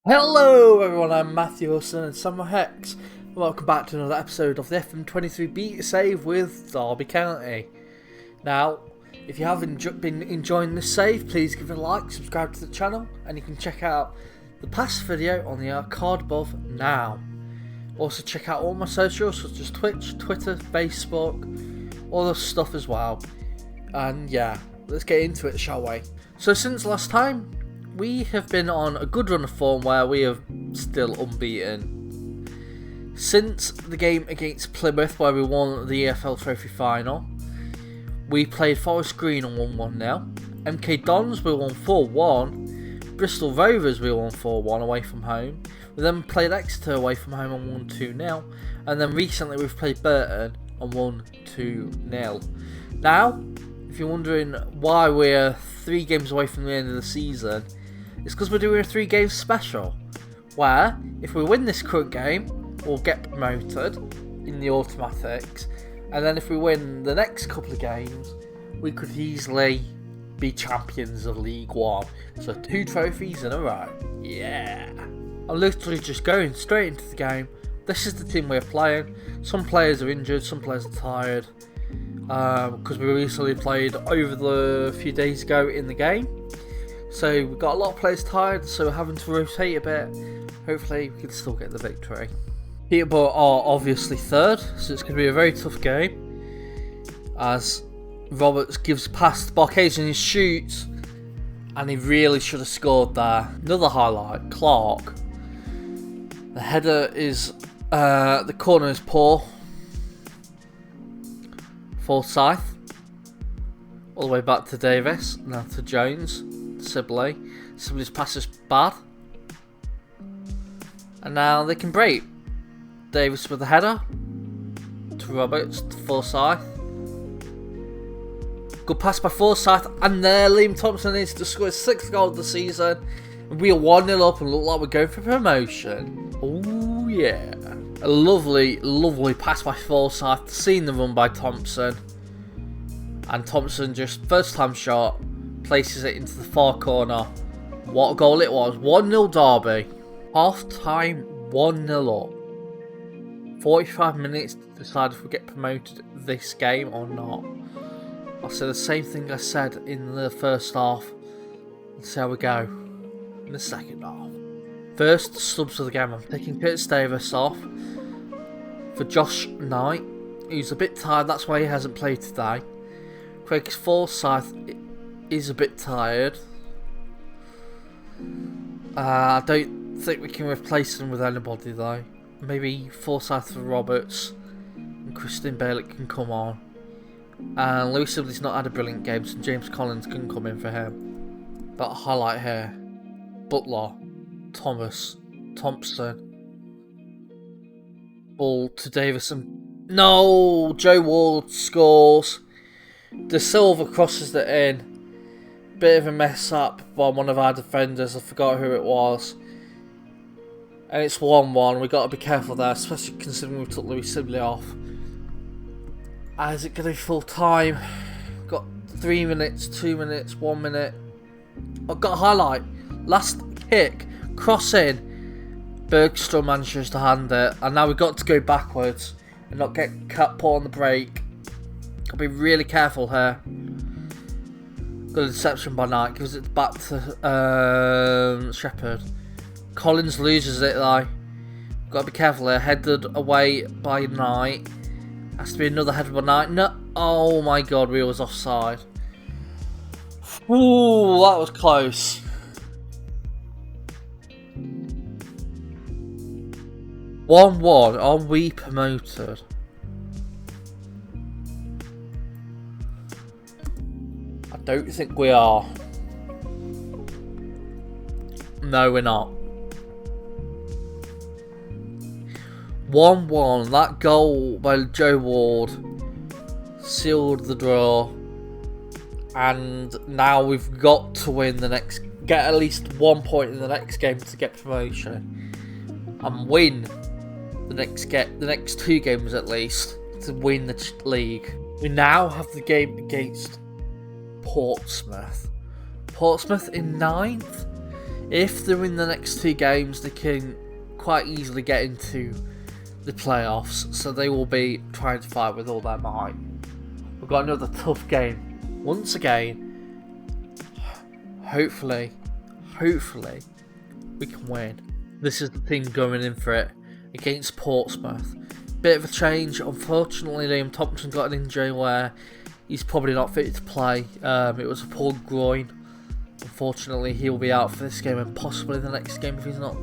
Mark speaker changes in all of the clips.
Speaker 1: Hello everyone, I'm Matthew Wilson and SamuraiHex. Welcome back to another episode of the FM23 Beat Save with Derby County. Now, if you haven't been enjoying this save, please give it a like, subscribe to the channel, and you can check out the past video on the card above now. Also check out all my socials such as Twitch, Twitter, Facebook, all this stuff as well. And yeah, let's get into it, shall we? So since last time, we have been on a good run of form where we are still unbeaten. Since the game against Plymouth where we won the EFL Trophy Final, we played Forest Green and won 1-0. MK Dons we won 4-1. Bristol Rovers we won 4-1 away from home. We then played Exeter away from home and won 2-0. And then recently we've played Burton and won 2-0. Now, if you're wondering why we're 3 games away from the end of the season, it's because we're doing a 3-game special, where if we win this current game, we'll get promoted in the automatics, and then if we win the next couple of games, we could easily be champions of League One. So 2 trophies in a row. Yeah! I'm literally just going straight into the game. This is the team we're playing. Some players are injured, some players are tired, because we recently played over the few days ago in the game. So we've got a lot of players tired, so we're having to rotate a bit. Hopefully we can still get the victory. Peterborough are obviously third, so it's going to be a very tough game. As Roberts gives past Barcades and he shoots, and he really should have scored there. Another highlight, Clark. The header is, the corner is poor. Forsyth. All the way back to Davis, now to Jones. Sibley. Sibley's pass is bad. And now they can break. Davis with the header. To Roberts, to Forsyth. Good pass by Forsyth. And there Liam Thompson is to score his 6th goal of the season. And we are 1-0 up and look like we're going for promotion. Oh yeah. A lovely, lovely pass by Forsyth. Seeing the run by Thompson. And Thompson just, first time shot. Places it into the far corner. What a goal it was. 1-0 Derby. Half time 1-0 up. 45 minutes to decide if we get promoted this game or not. I'll say the same thing I said in the first half. Let's see how we go in the second half. First subs of the game. I'm taking Curtis Davis off for Josh Knight, who's a bit tired. That's why he hasn't played today. Craig Forsyth is a bit tired. I don't think we can replace him with anybody though. Maybe Forsyth for Roberts and Christian Bailey can come on. And Lewis Sibley's not had a brilliant game, so James Collins can come in for him. But a highlight here. Butler, Thomas, Thompson. Ball to Davison. No! Joe Ward scores. De Silva crosses it in. Bit of a mess up by one of our defenders. I forgot who it was. And it's 1-1. We've got to be careful there, especially considering we took Lewis Sibley off. Is it going to be full time? Got 3 minutes, 2 minutes, 1 minute. I've got a highlight. Last kick. Cross in. Bergstrom manages to hand it. And now we've got to go backwards and not get put on the break. Got to be really careful here. Good interception by Knight, gives it back to Shepherd. Collins loses it though. Got to be careful here. Headed away by Knight. Has to be another header by Knight. No, oh my god, we was offside. Ooh, that was close. One. Are we promoted? I don't think we are. No, we're not. 1-1. That goal by Joe Ward sealed the draw. And now we've got to win the next, get at least 1 point in the next game to get promotion. And win the next 2 games at least to win the league. We now have the game against Portsmouth. Portsmouth in 9th. If they win the next 2 games, they can quite easily get into the playoffs, so they will be trying to fight with all their might. We've got another tough game. Once again, hopefully, we can win. This is the team going in for it against Portsmouth. Bit of a change. Unfortunately, Liam Thompson got an injury where he's probably not fit to play. It was a pulled groin. Unfortunately, he will be out for this game and possibly the next game if he's not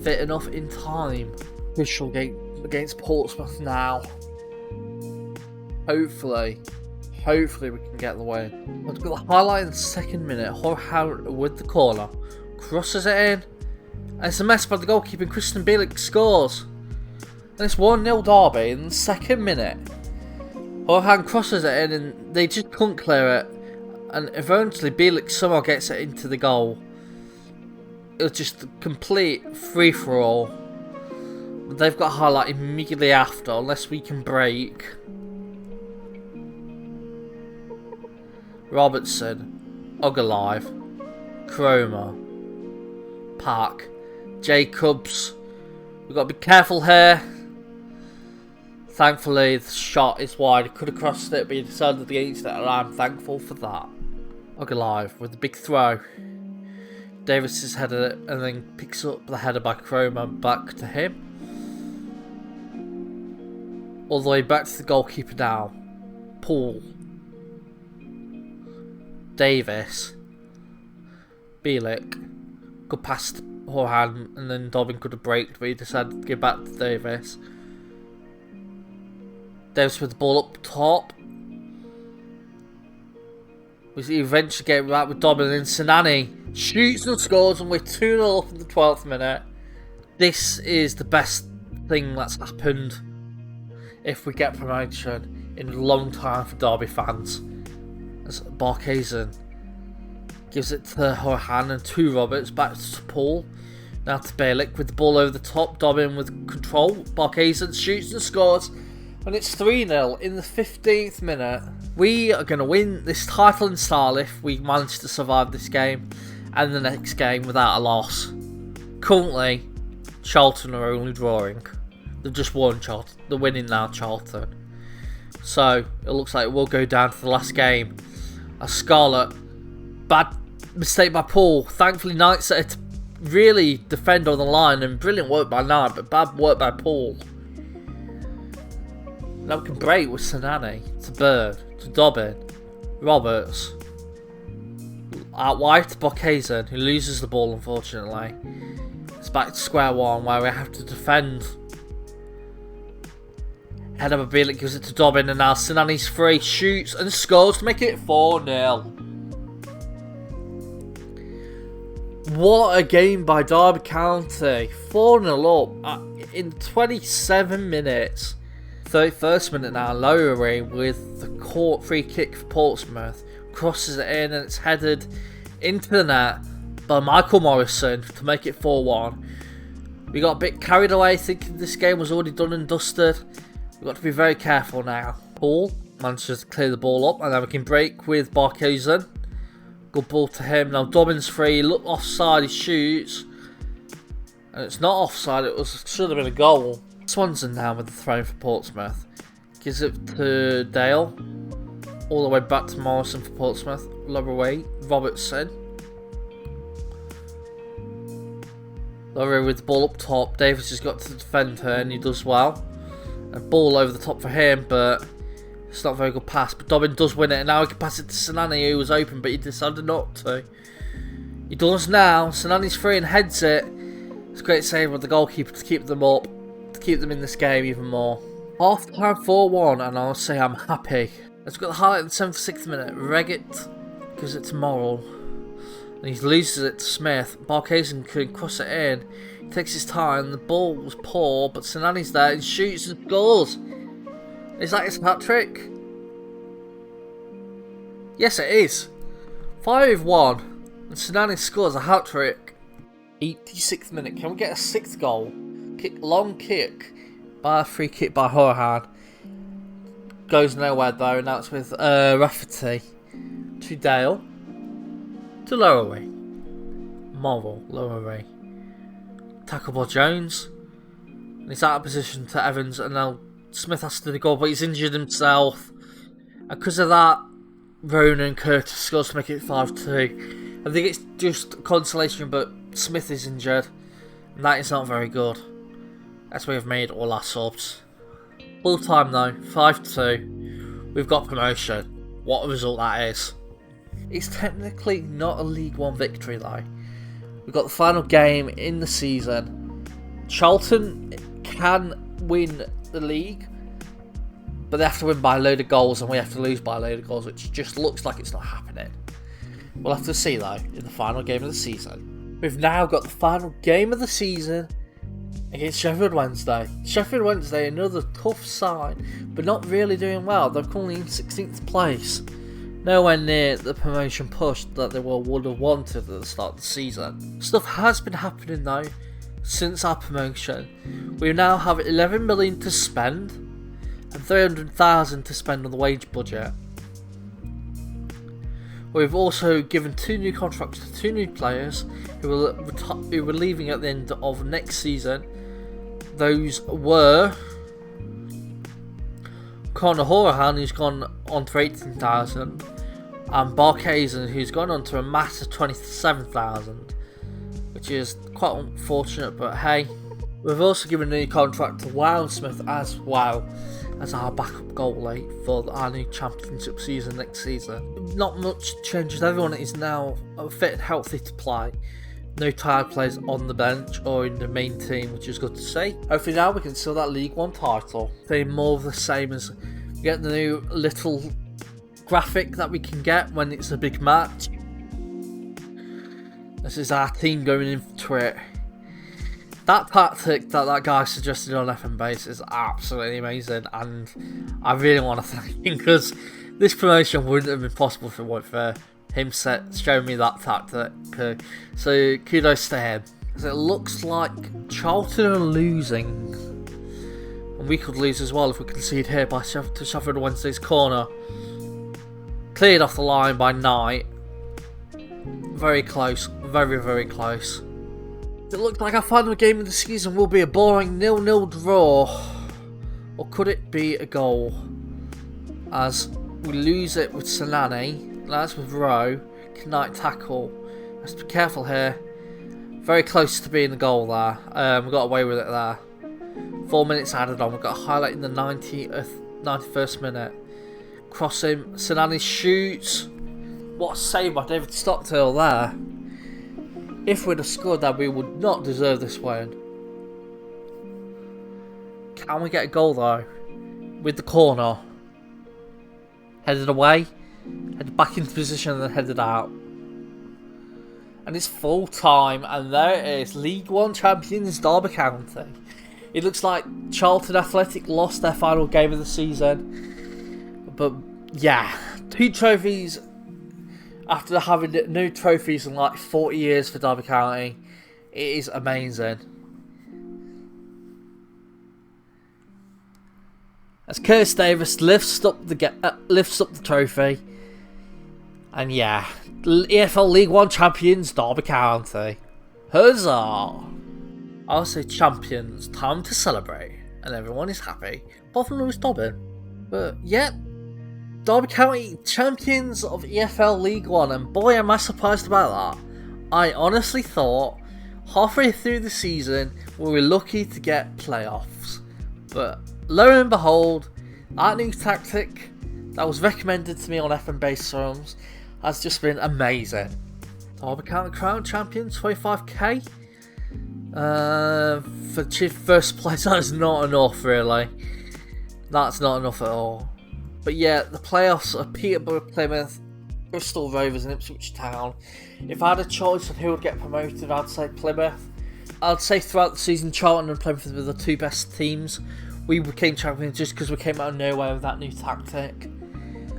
Speaker 1: fit enough in time. Crucial game against Portsmouth now. Hopefully we can get the win. We've got the highlight in the 2nd minute. Horan with the corner. Crosses it in. And it's a mess by the goalkeeper. Christian Bielik scores. And it's 1-0 Derby in the 2nd minute. Horan crosses it in and they just couldn't clear it. And eventually Bielik somehow gets it into the goal. It was just a complete free-for-all. They've got a highlight immediately after, unless we can break. Robertson, Ogalive, Cromer, Park, Jacobs. We've got to be careful here. Thankfully, the shot is wide. He could have crossed it, but he decided against it, and I'm thankful for that. Ogalive with the big throw. Davis has headed it and then picks up the header by Cromer back to him. All the way back to the goalkeeper now. Paul. Davis. Bielik. Good past Horan and then Dobbin could have braked, but he decided to give back to Davis. Davis with the ball up top. We eventually get right with Dobbin and then Sinani shoots and scores and we're 2-0 up in the 12th minute. This is the best thing that's happened if we get promotion in a long time for Derby fans. As Barkhazen gives it to Horan and to Roberts, back to Paul. Now to Bielik with the ball over the top. Dobbin with control. Barkhazen shoots and scores. And it's 3-0 in the 15th minute. We are going to win this title in style if we manage to survive this game and the next game without a loss. Currently, Charlton are only drawing. They've just won Charlton. They're winning now, Charlton. So, it looks like we'll go down to the last game. A Scarlet. Bad mistake by Paul. Thankfully, Knight set to really defend on the line. And brilliant work by Knight, but bad work by Paul. Now we can break with Sinani, to Bird, to Dobbin, Roberts. Out wide to Barkhazen, who loses the ball unfortunately. It's back to square one where we have to defend. Head of Bielik gives it to Dobbin and now Sinani's free, shoots and scores to make it 4-0. What a game by Derby County. 4-0 up in 27 minutes. 31st minute now, Lowry with the court free kick for Portsmouth. Crosses it in and it's headed into the net by Michael Morrison to make it 4-1. We got a bit carried away thinking this game was already done and dusted. We've got to be very careful now. Paul manages to clear the ball up and then we can break with Barkhazen. Good ball to him. Now Dobbin's free. Look offside, he shoots. And it's not offside, should have been a goal. Swanson now with the throw for Portsmouth. Gives it to Dale. All the way back to Morrison for Portsmouth. Lower way, Robertson. Lower with the ball up top. Davis has got to defend her and he does well. A ball over the top for him, but it's not a very good pass. But Dobbin does win it and now he can pass it to Sinani who was open, but he decided not to. He does now. Sinani's free and heads it. It's a great save with the goalkeeper to keep them up. Keep them in this game even more. Half time 4-1 and I'll say I'm happy. Let's got the highlight in the 76th minute. Reggett gives it to Morrill. And he loses it to Smith. Barkhazen can cross it in. He takes his time. The ball was poor, but Sinani's there and shoots and scores. Is that his hat trick? Yes, it is. 5-1. And Sinani scores a hat trick. 86th minute. Can we get a 6th goal? Long kick by a free kick by Horan. Goes nowhere though, and that's with Rafferty to Dale to Lowry. Morrell, Lowery. Tackle by Jones. And he's out of position to Evans, and now Smith has to do the goal, but he's injured himself. And because of that, Ronan and Curtis scores to make it 5-2. I think it's just consolation, but Smith is injured. And that is not very good. As we have made all our subs. Full time though, 5-2. We've got promotion. What a result that is. It's technically not a League One victory though. We've got the final game in the season. Charlton can win the league, but they have to win by a load of goals, and we have to lose by a load of goals, which just looks like it's not happening. We'll have to see though in the final game of the season. We've now got the final game of the season against Sheffield Wednesday. Sheffield Wednesday, another tough side, but not really doing well. They're currently in 16th place. Nowhere near the promotion push that they would have wanted at the start of the season. Stuff has been happening though since our promotion. We now have 11 million to spend and 300,000 to spend on the wage budget. We've also given 2 new contracts to 2 new players who were leaving at the end of next season. Those were Conor Horahan, who's gone on to 18,000, and Barkhazen, who's gone on to a massive 27,000, which is quite unfortunate, but hey. We've also given a new contract to Wow Smith as well as our backup goalie for our new championship season next season. Not much changes, everyone is now fit and healthy to play. No tired players on the bench or in the main team, which is good to see. Hopefully now we can seal that League One title. They're more of the same as we get the new little graphic that we can get when it's a big match. This is our team going into it. That tactic that guy suggested on FM Base is absolutely amazing, and I really want to thank him, because this promotion wouldn't have been possible if it weren't for him showing me that tactic. So kudos to him. As it looks like Charlton are losing, and we could lose as well if we concede here by to Sheffield Wednesday's corner. Cleared off the line by Knight. Very close, very, very close. It looks like our final game of the season will be a boring 0-0 draw. Or could it be a goal? As we lose it with Sanani. That's with Rowe. Knight tackle. Let's be careful here. Very close to being a goal there. We got away with it there. 4 minutes added on. We've got a highlight in the 91st minute. Crossing. Sanani shoots. What a save by David Stockdale there. If we'd have scored that, we would not deserve this win. Can we get a goal though? With the corner. Headed away. Headed back into position and then headed out. And it's full time, and there it is. League One champions Derby County. It looks like Charlton Athletic lost their final game of the season. But yeah, 2 trophies after having no trophies in like 40 years for Derby County. It is amazing. As Curtis Davis lifts up the trophy. And yeah, EFL League One champions Derby County. Huzzah! I'll say champions, time to celebrate. And everyone is happy. Apart from Lewis Dobbin. But yeah, Derby County champions of EFL League One, and boy am I surprised about that. I honestly thought halfway through the season we were lucky to get playoffs, but lo and behold, that new tactic that was recommended to me on FM Base Forums has just been amazing. Derby County Crown champions, 25k for first place. That is not enough, really. That's not enough at all. But yeah, the playoffs are Peterborough, Plymouth, Bristol Rovers and Ipswich Town. If I had a choice on who would get promoted, I'd say Plymouth. I'd say throughout the season, Charlton and Plymouth were the 2 best teams. We became champions just because we came out of nowhere with that new tactic.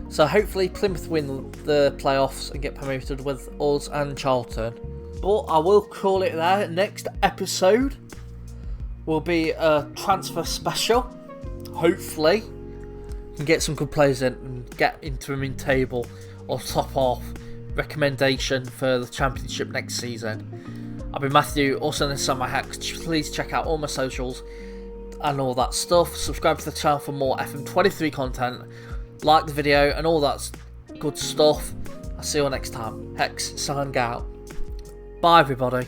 Speaker 1: So hopefully Plymouth win the playoffs and get promoted with us and Charlton. But I will call it there. Next episode will be a transfer special. Hopefully can get some good players in and get into a mid-table or top off recommendation for the championship next season. I've been Matthew, also known as SamuraiHex. Please check out all my socials and all that stuff. Subscribe to the channel for more FM23 content. Like the video and all that good stuff. I'll see you all next time. Hex, signing out. Bye everybody.